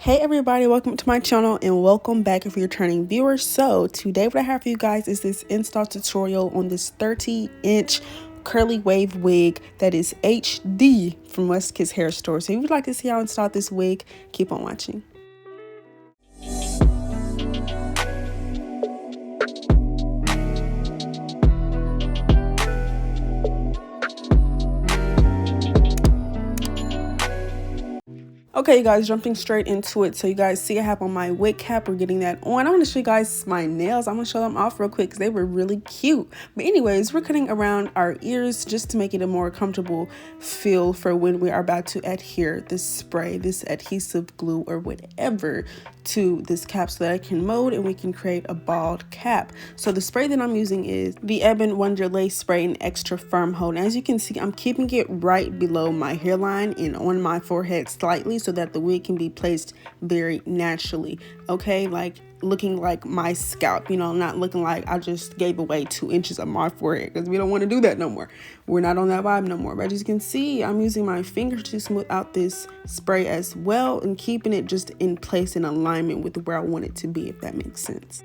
Hey everybody, welcome to my channel and welcome back if you're returning viewers. So today what I have for you guys is this install tutorial on this 30-inch curly wave wig that is HD from West Kids Hair Store. So if you'd like to see how I install this wig, keep on watching. Okay, you guys, jumping straight into it. So you guys see I have on my wig cap. We're getting that on. I want to show you guys my nails. I'm going to show them off real quick because they were really cute. But anyways, we're cutting around our ears just to make it a more comfortable feel for when we are about to adhere this spray, this adhesive glue or whatever to this cap so that I can mold and we can create a bald cap. So the spray that I'm using is the Ebon Wonder Lace Spray in Extra Firm Hold. And as you can see, I'm keeping it right below my hairline and on my forehead slightly so that the wig can be placed very naturally. Okay, like looking like my scalp, you know, not looking like I just gave away 2 inches of my forehead, because we don't want to do that no more. We're not on that vibe no more. But as you can see, I'm using my finger to smooth out this spray as well and keeping it just in place in alignment with where I want it to be, if that makes sense.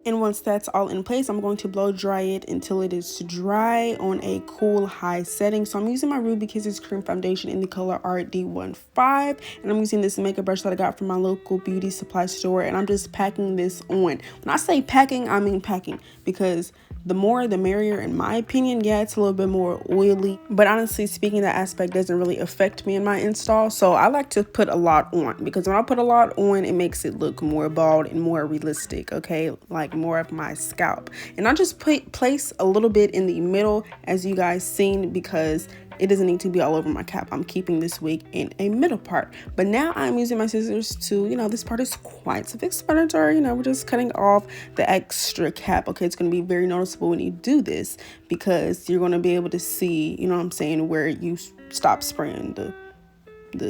And once that's all in place, I'm going to blow dry it until it is dry on a cool high setting. So I'm using my Ruby Kisses Cream Foundation in the color RD15. And I'm using this makeup brush that I got from my local beauty supply store. And I'm just packing this on. When I say packing, I mean packing. Because the more the merrier in my opinion. Yeah, it's a little bit more oily. But honestly speaking, that aspect doesn't really affect me in my install. So I like to put a lot on. Because when I put a lot on, it makes it look more bald and more realistic. Okay, like more of my scalp. And I just place a little bit in the middle, as you guys seen, because it doesn't need to be all over my cap. I'm keeping this wig in a middle part. But now I'm using my scissors to, you know, this part is quite self-explanatory. You know, we're just cutting off the extra cap. Okay, it's going to be very noticeable when you do this because you're going to be able to see, you know what I'm saying, where you stop spraying the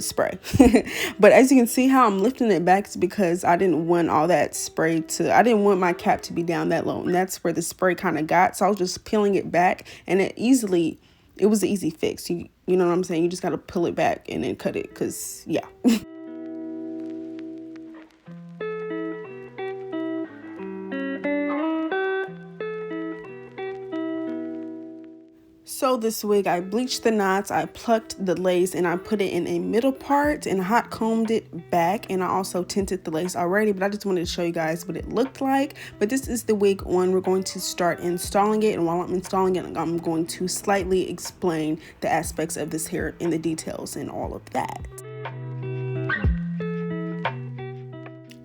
spray. But as you can see how I'm lifting it back is because I didn't want all that spray I didn't want my cap to be down that low, and that's where the spray kind of got. So I was just peeling it back, and it was an easy fix. You know what I'm saying? You just got to pull it back and then cut it, because yeah. So this wig, I bleached the knots, I plucked the lace, and I put it in a middle part and hot combed it back. And I also tinted the lace already, but I just wanted to show you guys what it looked like. But this is the wig on. We're going to start installing it, and while I'm installing it, I'm going to slightly explain the aspects of this hair and the details and all of that.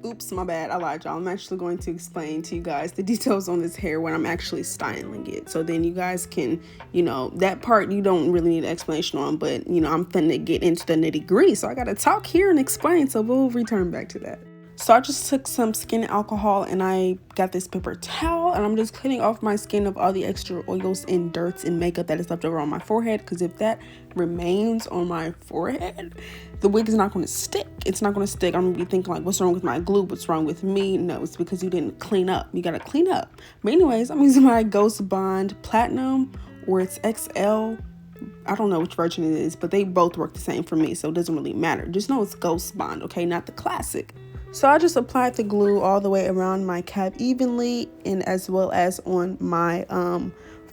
Oops, my bad, I lied, y'all. I'm actually going to explain to you guys the details on this hair when I'm actually styling it. So then you guys can, you know, that part you don't really need an explanation on, but, you know, I'm finna get into the nitty-gritty. So I gotta talk here and explain, so we'll return back to that. So I just took some skin alcohol and I got this paper towel, and I'm just cleaning off my skin of all the extra oils and dirts and makeup that is left over on my forehead, because if that remains on my forehead, the wig is not going to stick. It's not going to stick. I'm going to be thinking like, what's wrong with my glue? What's wrong with me? No, it's because you didn't clean up. You got to clean up. But anyways, I'm using my Ghost Bond Platinum, or it's XL. I don't know which version it is, but they both work the same for me, so it doesn't really matter. Just know it's Ghost Bond, okay? Not the classic. So I just applied the glue all the way around my cap evenly, and as well as on my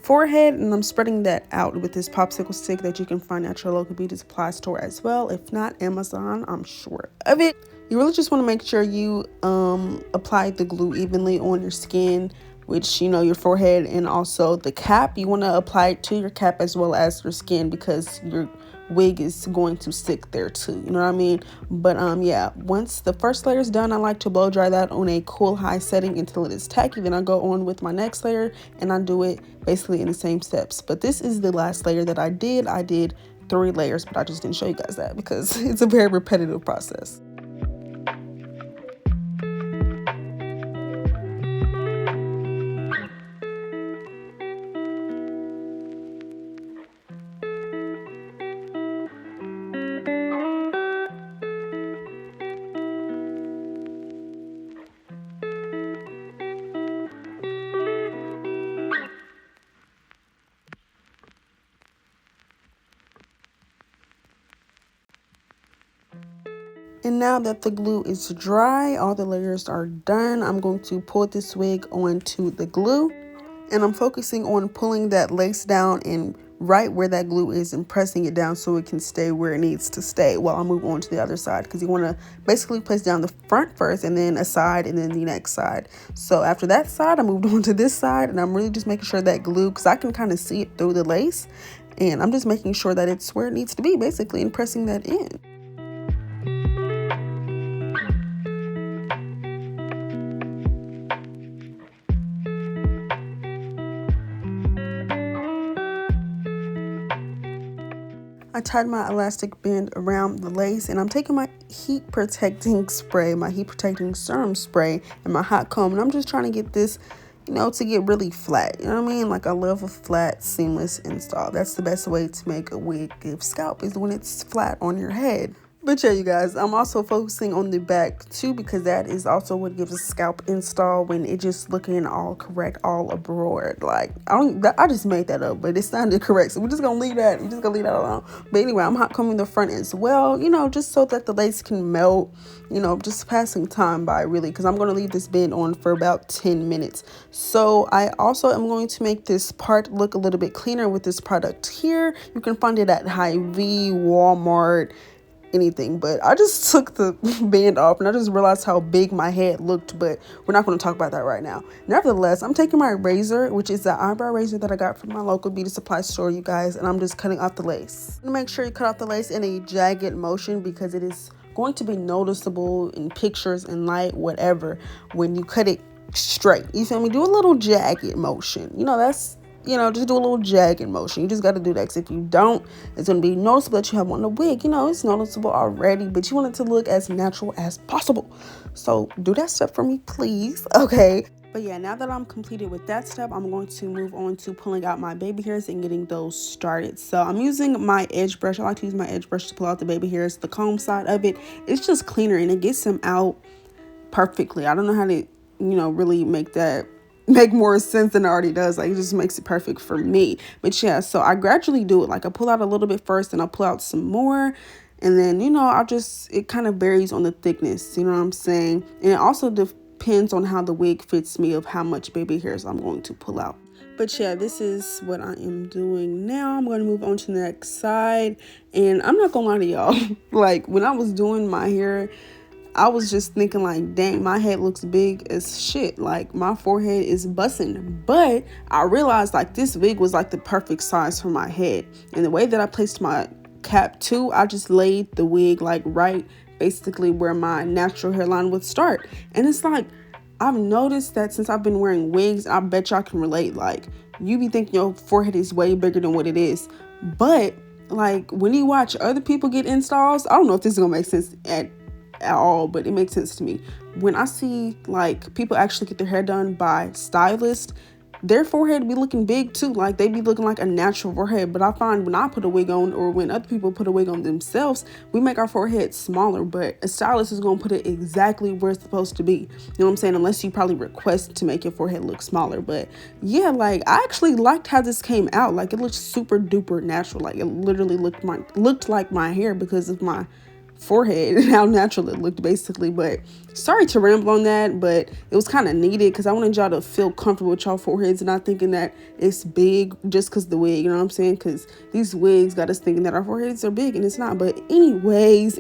forehead, and I'm spreading that out with this popsicle stick that you can find at your local beauty supply store as well. If not, Amazon, I'm sure of it. You really just want to make sure you apply the glue evenly on your skin, which, you know, your forehead, and also the cap. You want to apply it to your cap as well as your skin, because your wig is going to stick there too, you know what I mean? But yeah, once the first layer is done, I like to blow dry that on a cool high setting until it is tacky. Then I go on with my next layer and I do it basically in the same steps. But this is the last layer that I did 3 layers, but I just didn't show you guys that because it's a very repetitive process. And now that the glue is dry, all the layers are done, I'm going to pull this wig onto the glue. And I'm focusing on pulling that lace down and right where that glue is and pressing it down so it can stay where it needs to stay while I move on to the other side, because you want to basically place down the front first and then a side and then the next side. So after that side, I moved on to this side, and I'm really just making sure that glue, because I can kind of see it through the lace, and I'm just making sure that it's where it needs to be basically and pressing that in. I tied my elastic band around the lace, and I'm taking my heat protecting spray, my heat protecting serum spray, and my hot comb, and I'm just trying to get this, you know, to get really flat. You know what I mean? Like, I love a flat, seamless install. That's the best way to make a wig give scalp, is when it's flat on your head. But yeah, you guys, I'm also focusing on the back too, because that is also what gives a scalp install when it just looking all correct, all abroad. Like, I just made that up, but it sounded correct. So we're just gonna leave that. We're just gonna leave that alone. But anyway, I'm hot combing the front as well, you know, just so that the lace can melt, you know, just passing time by really, because I'm gonna leave this band on for about 10 minutes. So I also am going to make this part look a little bit cleaner with this product here. You can find it at Hy-Vee, Walmart, anything. But I just took the band off and I just realized how big my head looked, but we're not going to talk about that right now. Nevertheless, I'm taking my razor, which is the eyebrow razor that I got from my local beauty supply store, you guys, and I'm just cutting off the lace. Make sure you cut off the lace in a jagged motion, because it is going to be noticeable in pictures and light, whatever, when you cut it straight. You feel me? Do a little jagged motion. You know, that's, you know, just do a little jagged motion. You just got to do that, because if you don't, it's going to be noticeable that you have on the wig. You know, it's noticeable already, but you want it to look as natural as possible. So do that step for me, please. Okay. But yeah, now that I'm completed with that step, I'm going to move on to pulling out my baby hairs and getting those started. So I'm using my edge brush. I like to use my edge brush to pull out the baby hairs. The comb side of it, it's just cleaner and it gets them out perfectly. I don't know how to, you know, really make more sense than it already does. Like, it just makes it perfect for me. But yeah, so I gradually do it. Like, I pull out a little bit first and I'll pull out some more, and then, you know, it kind of varies on the thickness, you know what I'm saying? And it also depends on how the wig fits me, of how much baby hairs I'm going to pull out. But yeah, this is what I am doing now. I'm going to move on to the next side, and I'm not gonna lie to y'all, like, when I was doing my hair, I was just thinking like, dang, my head looks big as shit. Like, my forehead is busting. But I realized like this wig was like the perfect size for my head. And the way that I placed my cap too, I just laid the wig like right basically where my natural hairline would start. And it's like, I've noticed that since I've been wearing wigs, I bet y'all can relate. Like, you be thinking your forehead is way bigger than what it is. But like, when you watch other people get installs, I don't know if this is gonna make sense at all, but it makes sense to me. When I see like people actually get their hair done by stylists, their forehead be looking big too. Like, they be looking like a natural forehead. But I find when I put a wig on, or when other people put a wig on themselves, we make our forehead smaller, but a stylist is going to put it exactly where it's supposed to be. You know what I'm saying? Unless you probably request to make your forehead look smaller. But yeah, like, I actually liked how this came out. Like, it looked super duper natural. Like, it literally looked like my hair because of my forehead and how natural it looked basically. But sorry to ramble on that, but it was kind of needed, because I wanted y'all to feel comfortable with y'all foreheads and not thinking that it's big just because the wig, you know what I'm saying? Because these wigs got us thinking that our foreheads are big and it's not. But anyways,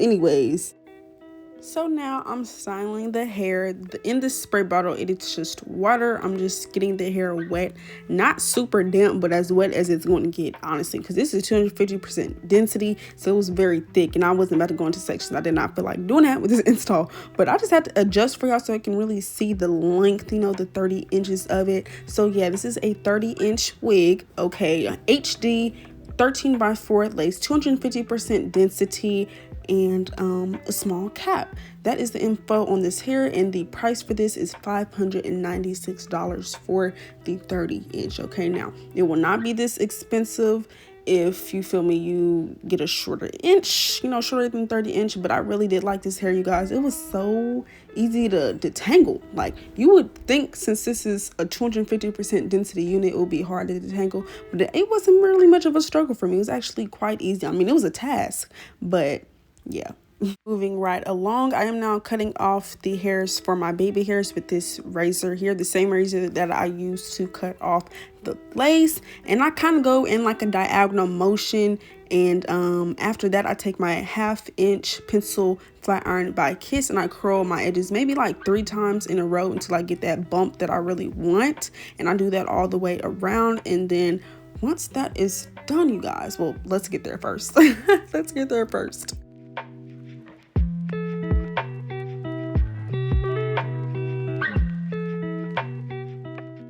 so now I'm styling the hair. In this spray bottle, it is just water. I'm just getting the hair wet, not super damp, but as wet as it's going to get, honestly, because this is 250% density, so it was very thick, and I wasn't about to go into sections. I did not feel like doing that with this install, but I just had to adjust for y'all so I can really see the length, you know, the 30 inches of it. So yeah, this is a 30-inch wig, okay, HD 13x4 lace, 250% density, and a small cap. That is the info on this hair, and the price for this is $596 for the 30-inch. Okay, now it will not be this expensive if you feel me, you get a shorter inch, you know, shorter than 30-inch. But I really did like this hair, you guys. It was so easy to detangle. Like, you would think since this is a 250% density unit, it would be hard to detangle, but it wasn't really much of a struggle for me. It was actually quite easy. I mean, it was a task, but yeah. Moving right along, I am now cutting off the hairs for my baby hairs with this razor here, the same razor that I used to cut off the lace. And I kind of go in like a diagonal motion, and after that I take my 1/2 inch pencil flat iron by Kiss and I curl my edges maybe like 3 times in a row until I get that bump that I really want. And I do that all the way around, and then once that is done, you guys, well, let's get there first. Let's get there first.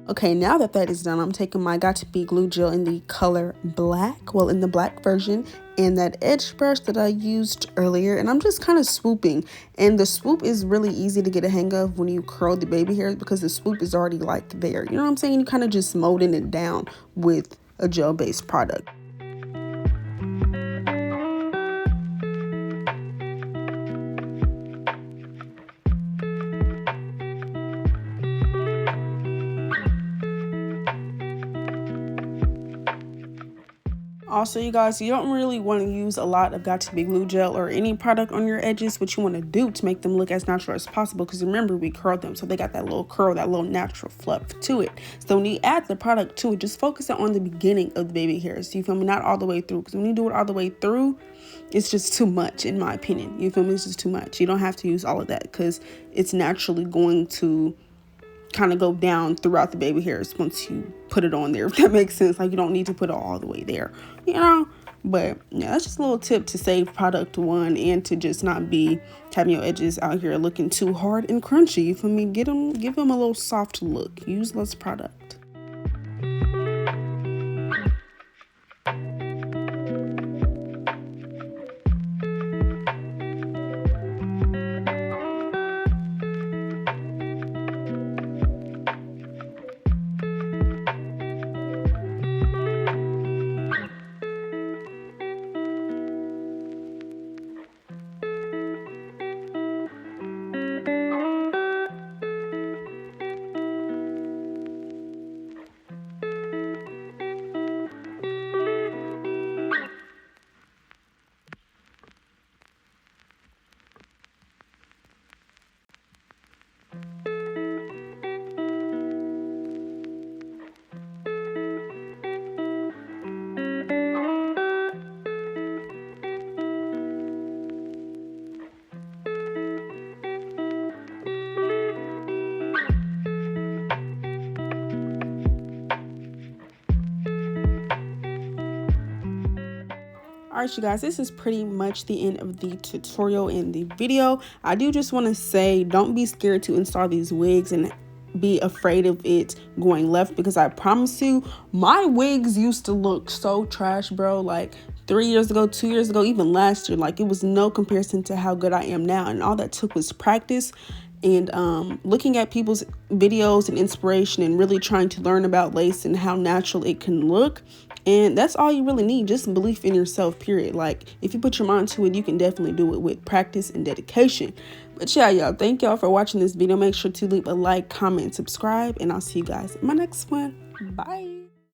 Okay, now that that is done, I'm taking my Got2b glue gel in the color black, well, in the black version, and that edge brush that I used earlier, and I'm just kind of swooping. And the swoop is really easy to get a hang of when you curl the baby hairs, because the swoop is already like there. You know what I'm saying? You kind of just molding it down with a gel-based product. Also, you guys, you don't really want to use a lot of Got2b glue gel or any product on your edges. What you want to do to make them look as natural as possible, because remember, we curled them, so they got that little curl, that little natural fluff to it. So when you add the product to it, just focus on the beginning of the baby hairs. You feel me? Not all the way through, because when you do it all the way through, it's just too much, in my opinion. You feel me? It's just too much. You don't have to use all of that, because it's naturally going to kind of go down throughout the baby hairs once you put it on there, if that makes sense. Like, you don't need to put it all the way there, you know. But yeah, that's just a little tip to save product one, and to just not be having your edges out here looking too hard and crunchy. You feel me? Give them a little soft look. Use less product. Alright, you guys, this is pretty much the end of the tutorial and the video. I do just want to say, don't be scared to install these wigs and be afraid of it going left, because I promise you, my wigs used to look so trash, bro. Like 3 years ago, 2 years ago, even last year, like it was no comparison to how good I am now. And all that took was practice and looking at people's videos and inspiration, and really trying to learn about lace and how natural it can look. And that's all you really need, just belief in yourself, period. Like, if you put your mind to it, you can definitely do it with practice and dedication. But yeah, y'all, thank y'all for watching this video. Make sure to leave a like, comment, subscribe, and I'll see you guys in my next one. Bye.